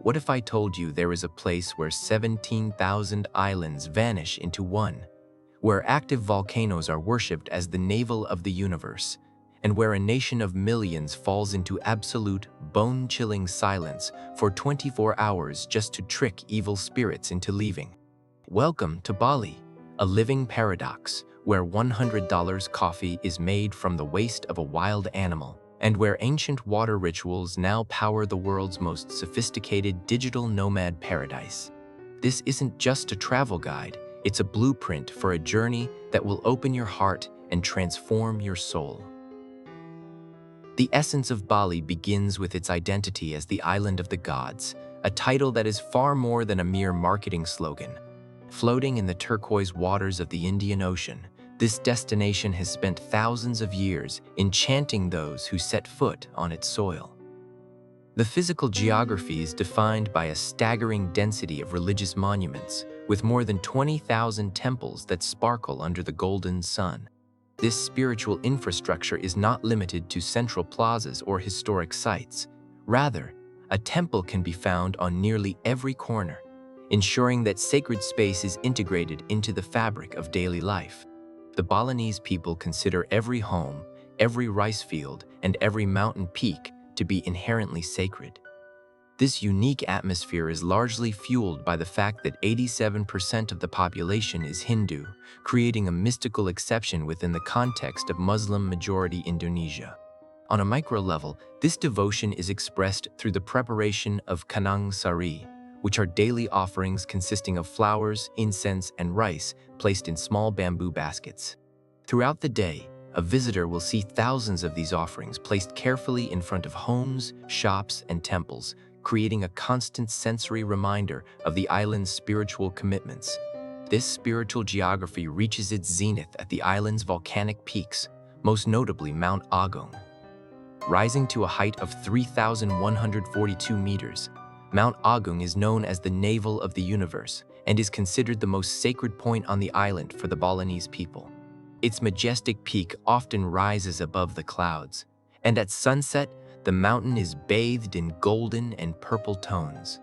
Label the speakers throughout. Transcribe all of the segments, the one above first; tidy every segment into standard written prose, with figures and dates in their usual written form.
Speaker 1: what if I told you there is a place where 17,000 islands vanish into one, where active volcanoes are worshipped as the navel of the universe, and where a nation of millions falls into absolute, bone-chilling silence for 24 hours just to trick evil spirits into leaving? Welcome to Bali, a living paradox where $100 coffee is made from the waste of a wild animal, and where ancient water rituals now power the world's most sophisticated digital nomad paradise. This isn't just a travel guide, it's a blueprint for a journey that will open your heart and transform your soul. The essence of Bali begins with its identity as the Island of the Gods, a title that is far more than a mere marketing slogan. Floating in the turquoise waters of the Indian Ocean, this destination has spent thousands of years enchanting those who set foot on its soil. The physical geography is defined by a staggering density of religious monuments, with more than 20,000 temples that sparkle under the golden sun. This spiritual infrastructure is not limited to central plazas or historic sites. Rather, a temple can be found on nearly every corner, ensuring that sacred space is integrated into the fabric of daily life. The Balinese people consider every home, every rice field, and every mountain peak to be inherently sacred. This unique atmosphere is largely fueled by the fact that 87% of the population is Hindu, creating a mystical exception within the context of Muslim-majority Indonesia. On a micro level, this devotion is expressed through the preparation of kanang sari, which are daily offerings consisting of flowers, incense, and rice placed in small bamboo baskets. Throughout the day, a visitor will see thousands of these offerings placed carefully in front of homes, shops, and temples, creating a constant sensory reminder of the island's spiritual commitments. This spiritual geography reaches its zenith at the island's volcanic peaks, most notably Mount Agung. Rising to a height of 3,142 meters, Mount Agung is known as the navel of the universe and is considered the most sacred point on the island for the Balinese people. Its majestic peak often rises above the clouds, and at sunset, the mountain is bathed in golden and purple tones.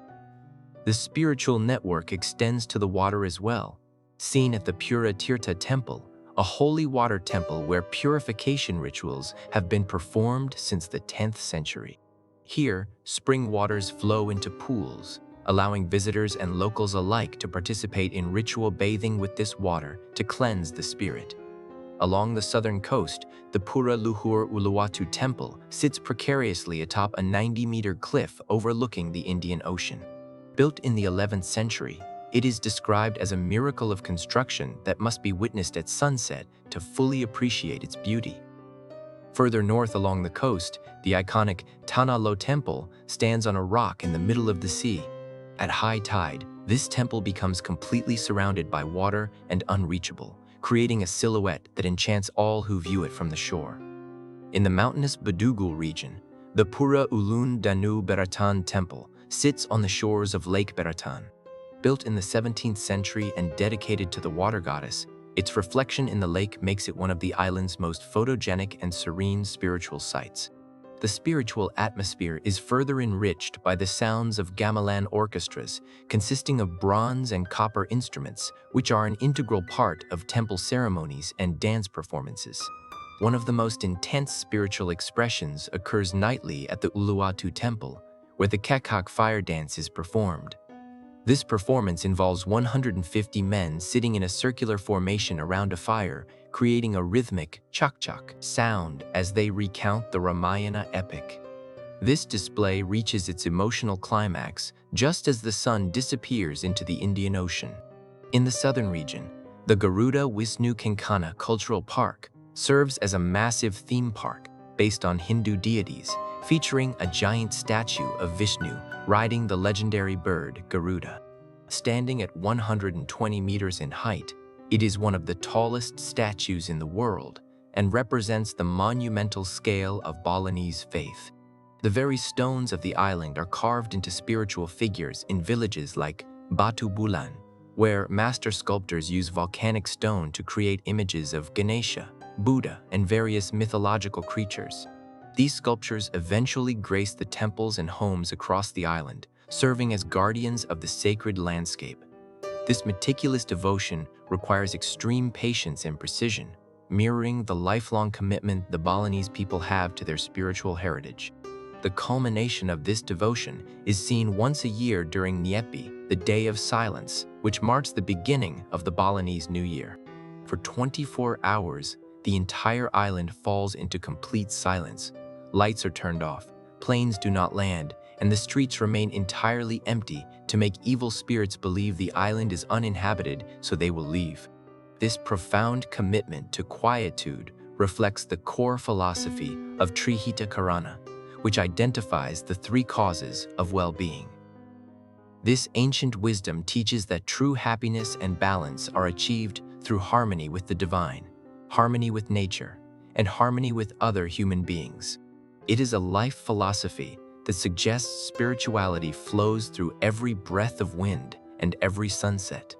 Speaker 1: The spiritual network extends to the water as well, seen at the Pura Tirta temple, a holy water temple where purification rituals have been performed since the 10th century. Here, spring waters flow into pools, allowing visitors and locals alike to participate in ritual bathing with this water to cleanse the spirit. Along the southern coast, the Pura Luhur Uluwatu temple sits precariously atop a 90-meter cliff overlooking the Indian Ocean. Built in the 11th century, it is described as a miracle of construction that must be witnessed at sunset to fully appreciate its beauty. Further north along the coast, the iconic Tanah Lo temple stands on a rock in the middle of the sea. At high tide, this temple becomes completely surrounded by water and unreachable, creating a silhouette that enchants all who view it from the shore. In the mountainous Bedugul region, the Pura Ulun Danu Beratan temple sits on the shores of Lake Beratan. Built in the 17th century and dedicated to the water goddess, its reflection in the lake makes it one of the island's most photogenic and serene spiritual sites. The spiritual atmosphere is further enriched by the sounds of gamelan orchestras consisting of bronze and copper instruments, which are an integral part of temple ceremonies and dance performances. One of the most intense spiritual expressions occurs nightly at the Uluwatu temple, where the Kekak fire dance is performed. This performance involves 150 men sitting in a circular formation around a fire, creating a rhythmic chak-chak sound as they recount the Ramayana epic. This display reaches its emotional climax just as the sun disappears into the Indian Ocean. In the southern region, the Garuda Wisnu Kencana Cultural Park serves as a massive theme park based on Hindu deities, featuring a giant statue of Vishnu riding the legendary bird Garuda. Standing at 120 meters in height, it is one of the tallest statues in the world and represents the monumental scale of Balinese faith. The very stones of the island are carved into spiritual figures in villages like Batu Bulan, where master sculptors use volcanic stone to create images of Ganesha, Buddha, and various mythological creatures. These sculptures eventually grace the temples and homes across the island, serving as guardians of the sacred landscape. This meticulous devotion requires extreme patience and precision, mirroring the lifelong commitment the Balinese people have to their spiritual heritage. The culmination of this devotion is seen once a year during Nyepi, the Day of Silence, which marks the beginning of the Balinese New Year. For 24 hours, the entire island falls into complete silence. Lights are turned off, planes do not land, and the streets remain entirely empty to make evil spirits believe the island is uninhabited, so they will leave. This profound commitment to quietude reflects the core philosophy of Trihita Karana, which identifies the three causes of well-being. This ancient wisdom teaches that true happiness and balance are achieved through harmony with the divine, harmony with nature, and harmony with other human beings. It is a life philosophy that suggests spirituality flows through every breath of wind and every sunset.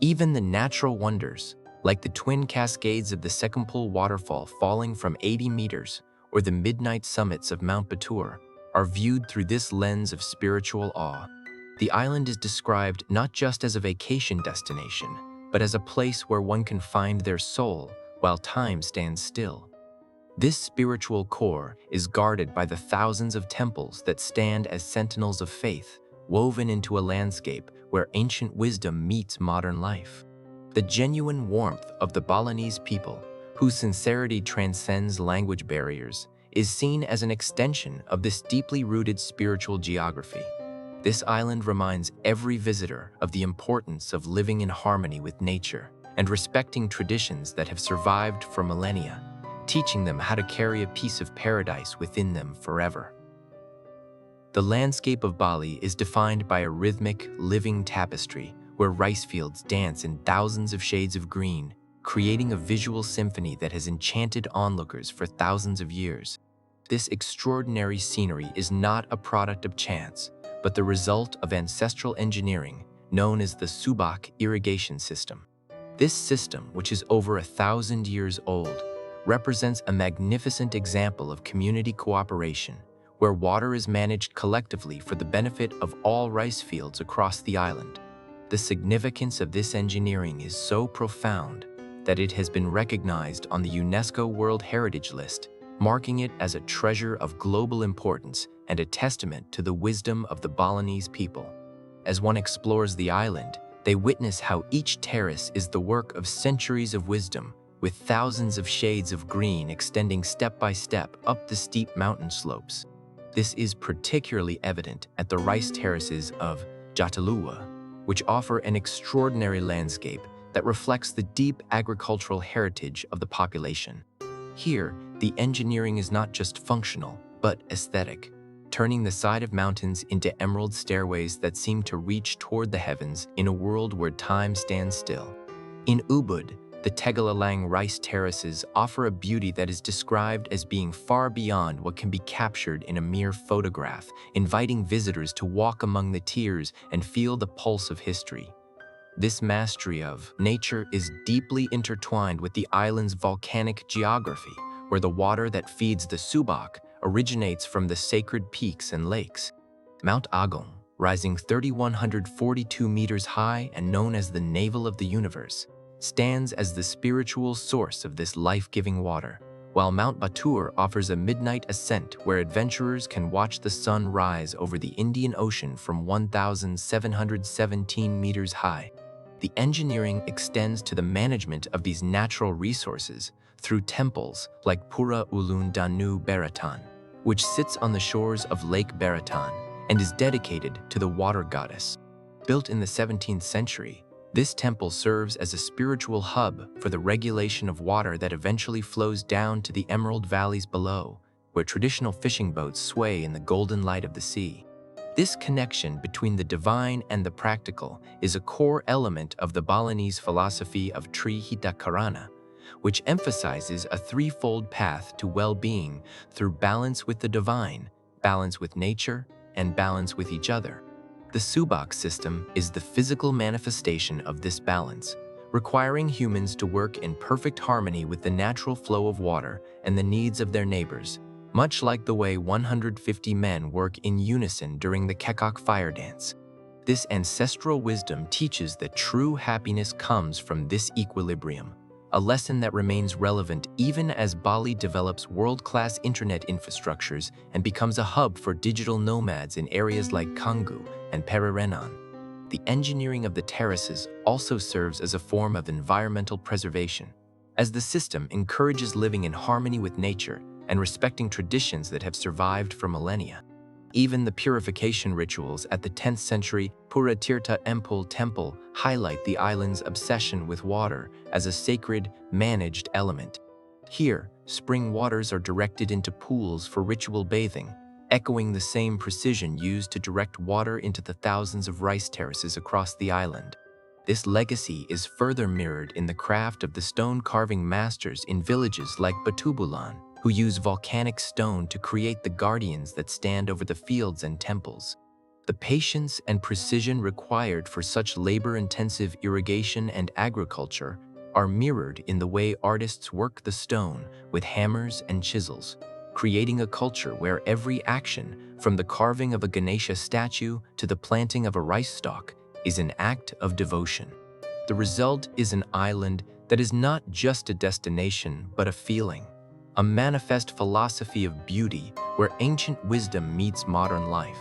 Speaker 1: Even the natural wonders, like the twin cascades of the Sekampul waterfall falling from 80 meters or the midnight summits of Mount Batur, are viewed through this lens of spiritual awe. The island is described not just as a vacation destination, but as a place where one can find their soul while time stands still. This spiritual core is guarded by the thousands of temples that stand as sentinels of faith, woven into a landscape where ancient wisdom meets modern life. The genuine warmth of the Balinese people, whose sincerity transcends language barriers, is seen as an extension of this deeply rooted spiritual geography. This island reminds every visitor of the importance of living in harmony with nature and respecting traditions that have survived for millennia, teaching them how to carry a piece of paradise within them forever. The landscape of Bali is defined by a rhythmic, living tapestry where rice fields dance in thousands of shades of green, creating a visual symphony that has enchanted onlookers for thousands of years. This extraordinary scenery is not a product of chance, but the result of ancestral engineering known as the Subak irrigation system. This system, which is over 1,000 years old, represents a magnificent example of community cooperation, where water is managed collectively for the benefit of all rice fields across the island. The significance of this engineering is so profound that it has been recognized on the UNESCO World Heritage List, marking it as a treasure of global importance and a testament to the wisdom of the Balinese people. As one explores the island, they witness how each terrace is the work of centuries of wisdom, with thousands of shades of green extending step by step up the steep mountain slopes. This is particularly evident at the rice terraces of Jatiluwa, which offer an extraordinary landscape that reflects the deep agricultural heritage of the population. Here, the engineering is not just functional, but aesthetic, turning the side of mountains into emerald stairways that seem to reach toward the heavens in a world where time stands still. In Ubud, the Tegalalang rice terraces offer a beauty that is described as being far beyond what can be captured in a mere photograph, inviting visitors to walk among the tiers and feel the pulse of history. This mastery of nature is deeply intertwined with the island's volcanic geography, where the water that feeds the Subak originates from the sacred peaks and lakes. Mount Agong, rising 3,142 meters high and known as the navel of the universe, stands as the spiritual source of this life-giving water, while Mount Batur offers a midnight ascent where adventurers can watch the sun rise over the Indian Ocean from 1,717 meters high. The engineering extends to the management of these natural resources through temples like Pura Ulun Danu Baratan, which sits on the shores of Lake Baratan and is dedicated to the water goddess. Built in the 17th century, this temple serves as a spiritual hub for the regulation of water that eventually flows down to the emerald valleys below, where traditional fishing boats sway in the golden light of the sea. This connection between the divine and the practical is a core element of the Balinese philosophy of Trihita Karana, which emphasizes a threefold path to well-being through balance with the divine, balance with nature, and balance with each other. The Subak system is the physical manifestation of this balance, requiring humans to work in perfect harmony with the natural flow of water and the needs of their neighbors. much like the way 150 men work in unison during the Kekok fire dance. This ancestral wisdom teaches that true happiness comes from this equilibrium, a lesson that remains relevant even as Bali develops world-class internet infrastructures and becomes a hub for digital nomads in areas like Canggu and Pererenan. The engineering of the terraces also serves as a form of environmental preservation, as the system encourages living in harmony with nature and respecting traditions that have survived for millennia. Even the purification rituals at the 10th century Pura Tirtha Empul temple highlight the island's obsession with water as a sacred, managed element. Here, spring waters are directed into pools for ritual bathing, echoing the same precision used to direct water into the thousands of rice terraces across the island. This legacy is further mirrored in the craft of the stone carving masters in villages like Batubulan, who use volcanic stone to create the guardians that stand over the fields and temples. The patience and precision required for such labor-intensive irrigation and agriculture are mirrored in the way artists work the stone with hammers and chisels, creating a culture where every action, from the carving of a Ganesha statue to the planting of a rice stalk, is an act of devotion. The result is an island that is not just a destination but a feeling, a manifest philosophy of beauty where ancient wisdom meets modern life.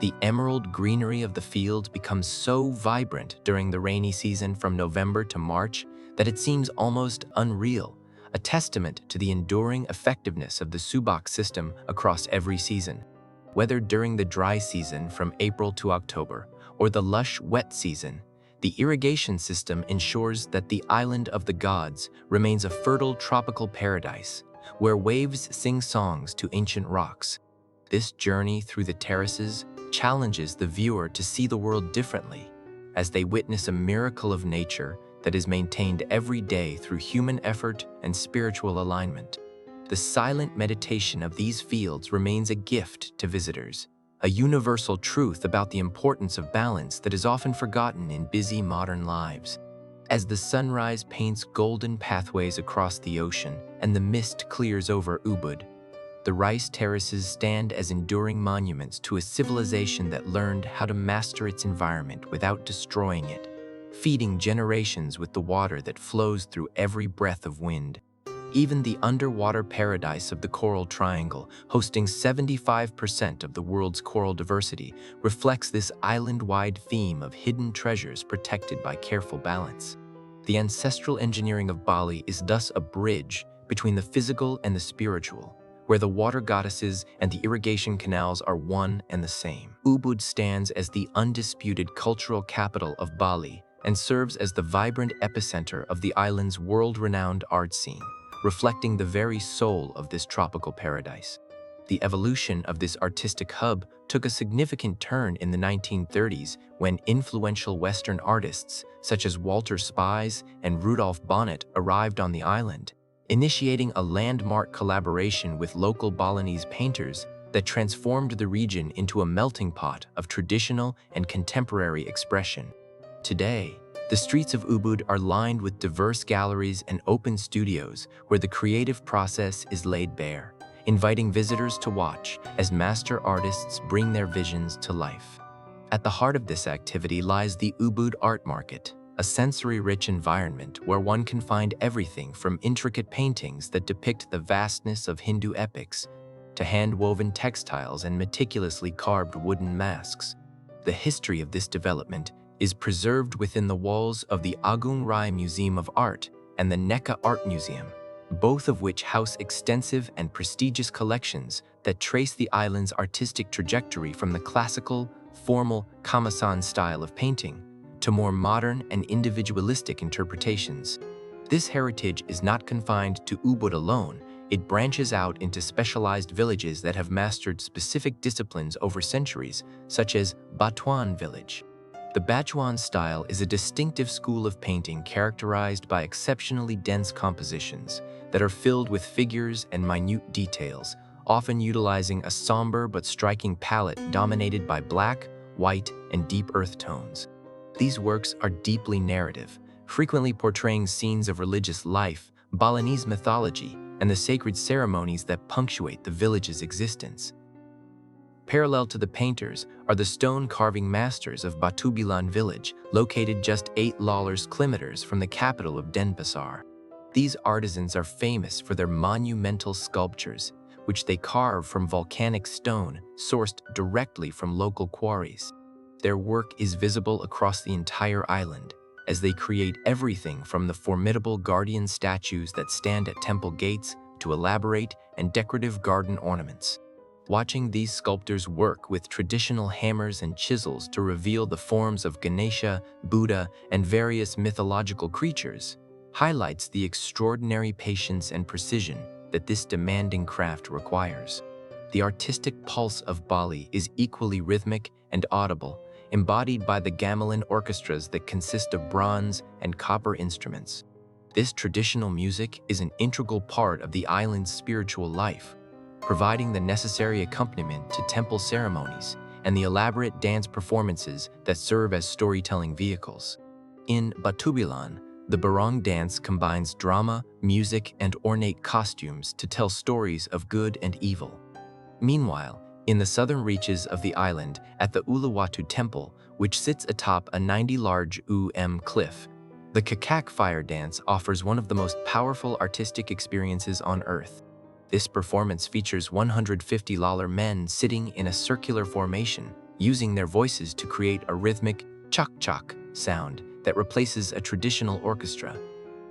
Speaker 1: The emerald greenery of the field becomes so vibrant during the rainy season from November to March that it seems almost unreal, a testament to the enduring effectiveness of the Subak system across every season. Whether during the dry season from April to October or the lush wet season, the irrigation system ensures that the island of the gods remains a fertile tropical paradise, where waves sing songs to ancient rocks. This journey through the terraces challenges the viewer to see the world differently, as they witness a miracle of nature that is maintained every day through human effort and spiritual alignment. The silent meditation of these fields remains a gift to visitors, a universal truth about the importance of balance that is often forgotten in busy modern lives. As the sunrise paints golden pathways across the ocean and the mist clears over Ubud, the rice terraces stand as enduring monuments to a civilization that learned how to master its environment without destroying it, feeding generations with the water that flows through every breath of wind. Even the underwater paradise of the Coral Triangle, hosting 75% of the world's coral diversity, reflects this island-wide theme of hidden treasures protected by careful balance. The ancestral engineering of Bali is thus a bridge between the physical and the spiritual, where the water goddesses and the irrigation canals are one and the same. Ubud stands as the undisputed cultural capital of Bali and serves as the vibrant epicenter of the island's world-renowned art scene, reflecting the very soul of this tropical paradise. The evolution of this artistic hub took a significant turn in the 1930s when influential Western artists such as Walter Spies and Rudolph Bonnet arrived on the island, initiating a landmark collaboration with local Balinese painters that transformed the region into a melting pot of traditional and contemporary expression. Today, the streets of Ubud are lined with diverse galleries and open studios where the creative process is laid bare, inviting visitors to watch as master artists bring their visions to life. At the heart of this activity lies the Ubud Art Market, a sensory-rich environment where one can find everything from intricate paintings that depict the vastness of Hindu epics to hand-woven textiles and meticulously carved wooden masks. The history of this development is preserved within the walls of the Agung Rai Museum of Art and the Neka Art Museum, both of which house extensive and prestigious collections that trace the island's artistic trajectory from the classical, formal Kamasan style of painting to more modern and individualistic interpretations. This heritage is not confined to Ubud alone. It branches out into specialized villages that have mastered specific disciplines over centuries, such as Batuan Village. The Batuan style is a distinctive school of painting characterized by exceptionally dense compositions that are filled with figures and minute details, often utilizing a somber but striking palette dominated by black, white, and deep earth tones. These works are deeply narrative, frequently portraying scenes of religious life, Balinese mythology, and the sacred ceremonies that punctuate the village's existence. Parallel to the painters are the stone carving masters of Batubilan village, located just 8 kilometers from the capital of Denpasar. These artisans are famous for their monumental sculptures, which they carve from volcanic stone sourced directly from local quarries. Their work is visible across the entire island, as they create everything from the formidable guardian statues that stand at temple gates to elaborate and decorative garden ornaments. Watching these sculptors work with traditional hammers and chisels to reveal the forms of Ganesha, Buddha, and various mythological creatures highlights the extraordinary patience and precision that this demanding craft requires. The artistic pulse of Bali is equally rhythmic and audible, embodied by the gamelan orchestras that consist of bronze and copper instruments. This traditional music is an integral part of the island's spiritual life, providing the necessary accompaniment to temple ceremonies and the elaborate dance performances that serve as storytelling vehicles. In Batubilan, the barong dance combines drama, music, and ornate costumes to tell stories of good and evil. Meanwhile, in the southern reaches of the island, at the Uluwatu Temple, which sits atop a 90-large cliff, the Kakak fire dance offers one of the most powerful artistic experiences on Earth. This performance features 150 men sitting in a circular formation, using their voices to create a rhythmic chak-chak sound that replaces a traditional orchestra.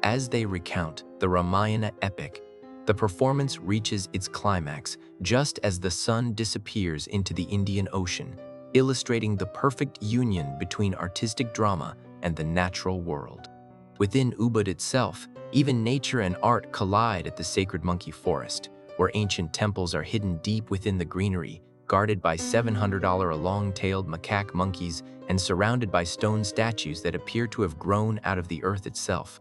Speaker 1: As they recount the Ramayana epic, the performance reaches its climax just as the sun disappears into the Indian Ocean, illustrating the perfect union between artistic drama and the natural world. Within Ubud itself, even nature and art collide at the sacred monkey forest, where ancient temples are hidden deep within the greenery, guarded by 700 long-tailed macaque monkeys and surrounded by stone statues that appear to have grown out of the earth itself.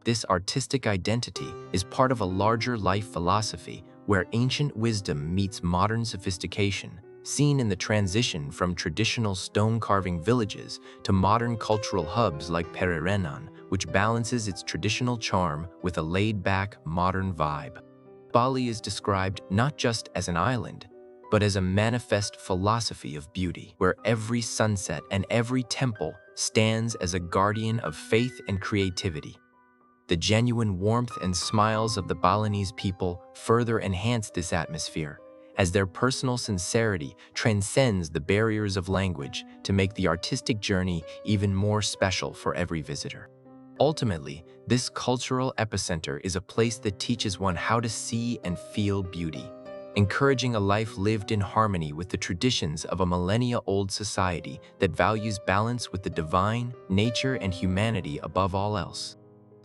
Speaker 1: This artistic identity is part of a larger life philosophy where ancient wisdom meets modern sophistication, seen in the transition from traditional stone-carving villages to modern cultural hubs like Pererenan, which balances its traditional charm with a laid-back, modern vibe. Bali is described not just as an island, but as a manifest philosophy of beauty, where every sunset and every temple stands as a guardian of faith and creativity. The genuine warmth and smiles of the Balinese people further enhance this atmosphere, as their personal sincerity transcends the barriers of language to make the artistic journey even more special for every visitor. Ultimately, this cultural epicenter is a place that teaches one how to see and feel beauty, encouraging a life lived in harmony with the traditions of a millennia-old society that values balance with the divine, nature, and humanity above all else.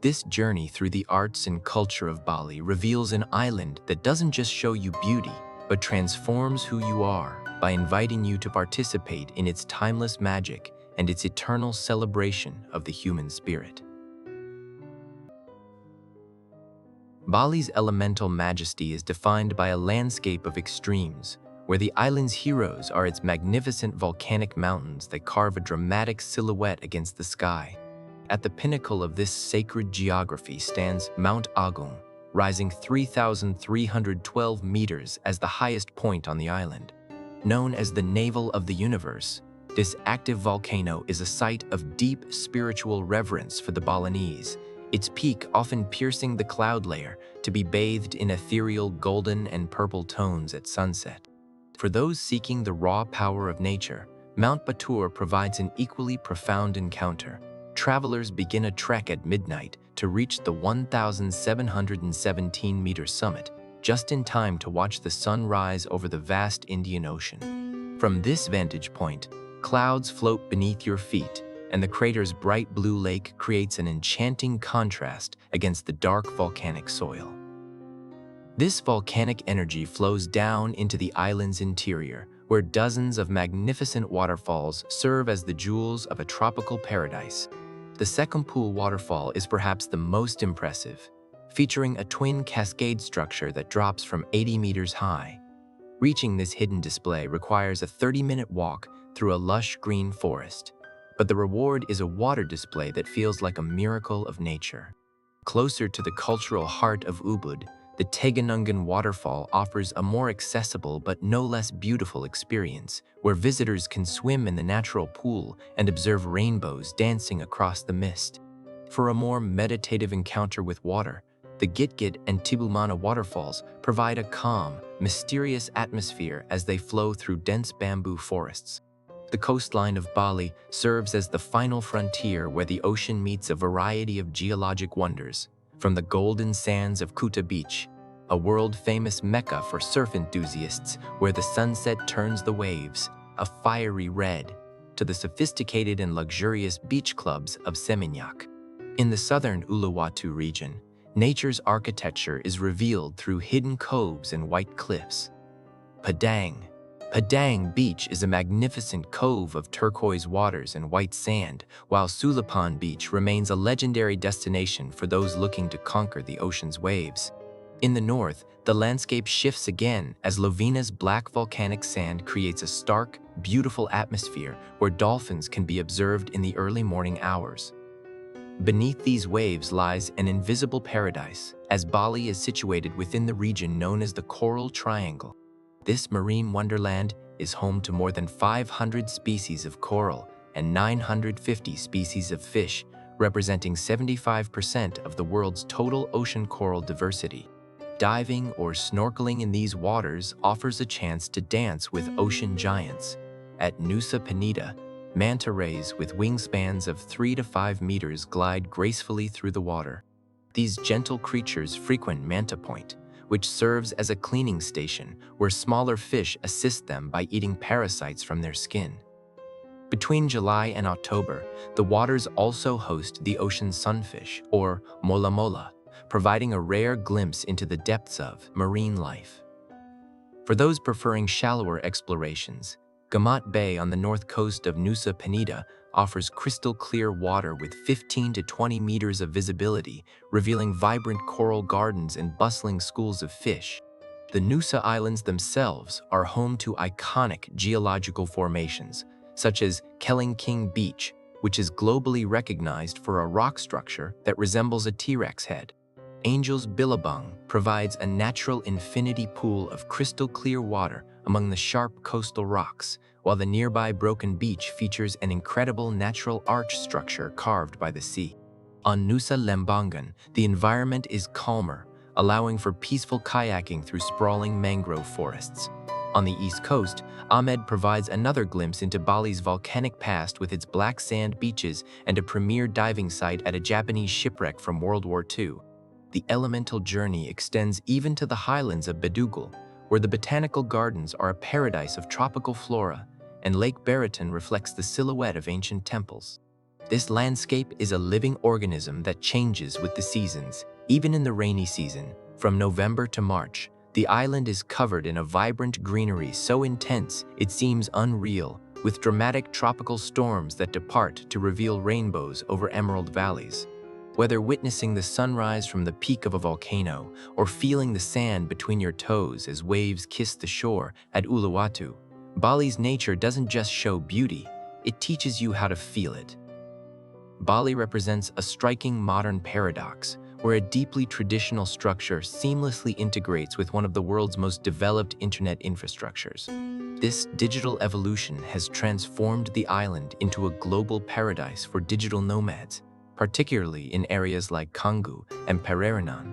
Speaker 1: This journey through the arts and culture of Bali reveals an island that doesn't just show you beauty, but transforms who you are by inviting you to participate in its timeless magic and its eternal celebration of the human spirit. Bali's elemental majesty is defined by a landscape of extremes, where the island's heroes are its magnificent volcanic mountains that carve a dramatic silhouette against the sky. At the pinnacle of this sacred geography stands Mount Agung, rising 3,312 meters as the highest point on the island. Known as the navel of the universe, this active volcano is a site of deep spiritual reverence for the Balinese, its peak often piercing the cloud layer to be bathed in ethereal golden and purple tones at sunset. For those seeking the raw power of nature, Mount Batur provides an equally profound encounter. Travelers begin a trek at midnight to reach the 1,717-meter summit, just in time to watch the sun rise over the vast Indian Ocean. From this vantage point, clouds float beneath your feet, and the crater's bright blue lake creates an enchanting contrast against the dark volcanic soil. This volcanic energy flows down into the island's interior, where dozens of magnificent waterfalls serve as the jewels of a tropical paradise. The Sekumpul waterfall is perhaps the most impressive, featuring a twin cascade structure that drops from 80 meters high. Reaching this hidden display requires a 30-minute walk through a lush green forest, but the reward is a water display that feels like a miracle of nature. Closer to the cultural heart of Ubud, the Teganungan waterfall offers a more accessible but no less beautiful experience, where visitors can swim in the natural pool and observe rainbows dancing across the mist. For a more meditative encounter with water, the Gitgit and Tibumana waterfalls provide a calm, mysterious atmosphere as they flow through dense bamboo forests. The coastline of Bali serves as the final frontier where the ocean meets a variety of geologic wonders, from the golden sands of Kuta Beach, a world-famous mecca for surf enthusiasts where the sunset turns the waves a fiery red, to the sophisticated and luxurious beach clubs of Seminyak. In the southern Uluwatu region, nature's architecture is revealed through hidden coves and white cliffs. Padang Beach is a magnificent cove of turquoise waters and white sand, while Sulapan Beach remains a legendary destination for those looking to conquer the ocean's waves. In the north, the landscape shifts again as Lovena's black volcanic sand creates a stark, beautiful atmosphere where dolphins can be observed in the early morning hours. Beneath these waves lies an invisible paradise, as Bali is situated within the region known as the Coral Triangle. This marine wonderland is home to more than 500 species of coral and 950 species of fish, representing 75% of the world's total ocean coral diversity. Diving or snorkeling in these waters offers a chance to dance with ocean giants. At Nusa Penida, manta rays with wingspans of 3 to 5 meters glide gracefully through the water. These gentle creatures frequent Manta Point, which serves as a cleaning station where smaller fish assist them by eating parasites from their skin. Between July and October, the waters also host the ocean sunfish, or mola mola, providing a rare glimpse into the depths of marine life. For those preferring shallower explorations, Gamat Bay on the north coast of Nusa Penida offers crystal clear water with 15 to 20 meters of visibility, revealing vibrant coral gardens and bustling schools of fish. The Nusa Islands themselves are home to iconic geological formations, such as Keling King Beach, which is globally recognized for a rock structure that resembles a T-Rex head. Angel's Billabong provides a natural infinity pool of crystal clear water among the sharp coastal rocks, while the nearby Broken Beach features an incredible natural arch structure carved by the sea. On Nusa Lembangan, the environment is calmer, allowing for peaceful kayaking through sprawling mangrove forests. On the east coast, Ahmed provides another glimpse into Bali's volcanic past with its black sand beaches and a premier diving site at a Japanese shipwreck from World War II. The elemental journey extends even to the highlands of Bedugul, where the botanical gardens are a paradise of tropical flora, and Lake Baraton reflects the silhouette of ancient temples. This landscape is a living organism that changes with the seasons. Even in the rainy season, from November to March, the island is covered in a vibrant greenery so intense it seems unreal, with dramatic tropical storms that depart to reveal rainbows over emerald valleys. Whether witnessing the sunrise from the peak of a volcano or feeling the sand between your toes as waves kiss the shore at Uluwatu, Bali's nature doesn't just show beauty, it teaches you how to feel it. Bali represents a striking modern paradox, where a deeply traditional structure seamlessly integrates with one of the world's most developed internet infrastructures. This digital evolution has transformed the island into a global paradise for digital nomads, particularly in areas like Canggu and Pereiranan.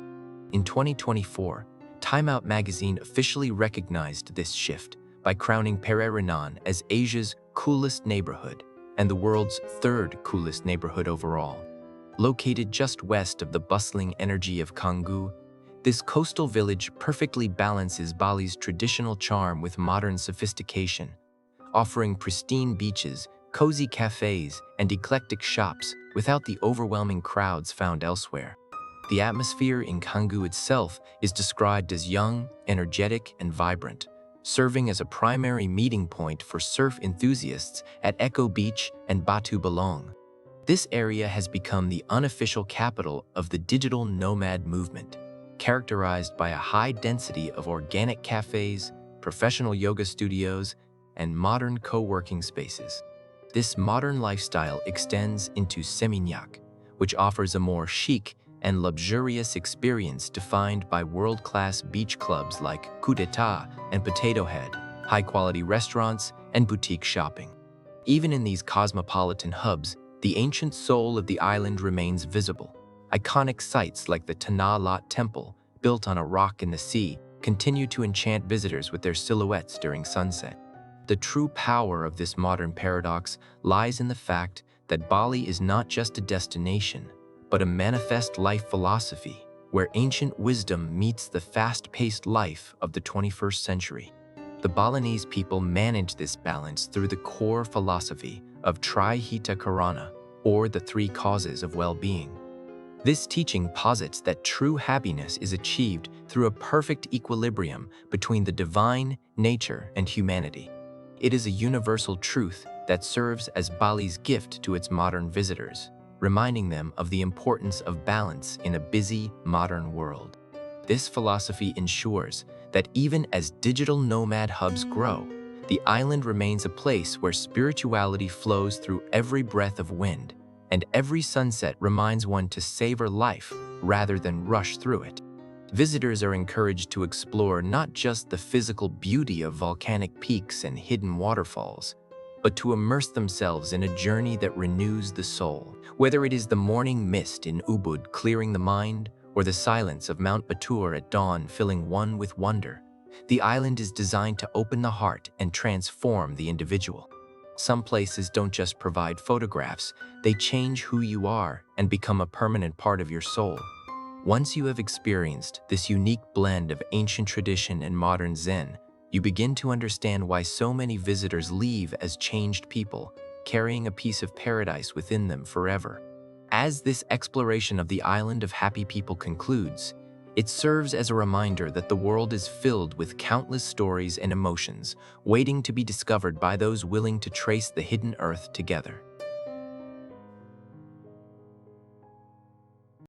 Speaker 1: In 2024, Time Out magazine officially recognized this shift by crowning Pereiranan as Asia's coolest neighborhood and the world's third coolest neighborhood overall. Located just west of the bustling energy of Canggu, this coastal village perfectly balances Bali's traditional charm with modern sophistication, offering pristine beaches, cozy cafes, and eclectic shops without the overwhelming crowds found elsewhere. The atmosphere in Canggu itself is described as young, energetic, and vibrant, serving as a primary meeting point for surf enthusiasts at Echo Beach and Batu Belong. This area has become the unofficial capital of the digital nomad movement, characterized by a high density of organic cafes, professional yoga studios, and modern co-working spaces. This modern lifestyle extends into Seminyak, which offers a more chic, and luxurious experience defined by world-class beach clubs like Coup d'etat and Potato Head, high-quality restaurants, and boutique shopping. Even in these cosmopolitan hubs, the ancient soul of the island remains visible. Iconic sites like the Tanah Lot Temple, built on a rock in the sea, continue to enchant visitors with their silhouettes during sunset. The true power of this modern paradox lies in the fact that Bali is not just a destination, but a manifest life philosophy where ancient wisdom meets the fast-paced life of the 21st century. The Balinese people manage this balance through the core philosophy of Trihita Karana, or the three causes of well-being. This teaching posits that true happiness is achieved through a perfect equilibrium between the divine, nature, and humanity. It is a universal truth that serves as Bali's gift to its modern visitors, reminding them of the importance of balance in a busy, modern world. This philosophy ensures that even as digital nomad hubs grow, the island remains a place where spirituality flows through every breath of wind, and every sunset reminds one to savor life rather than rush through it. Visitors are encouraged to explore not just the physical beauty of volcanic peaks and hidden waterfalls, but to immerse themselves in a journey that renews the soul. Whether it is the morning mist in Ubud clearing the mind, or the silence of Mount Batur at dawn filling one with wonder, the island is designed to open the heart and transform the individual. Some places don't just provide photographs, they change who you are and become a permanent part of your soul. Once you have experienced this unique blend of ancient tradition and modern Zen, you begin to understand why so many visitors leave as changed people, carrying a piece of paradise within them forever. As this exploration of the island of happy people concludes, it serves as a reminder that the world is filled with countless stories and emotions, waiting to be discovered by those willing to trace the hidden earth together.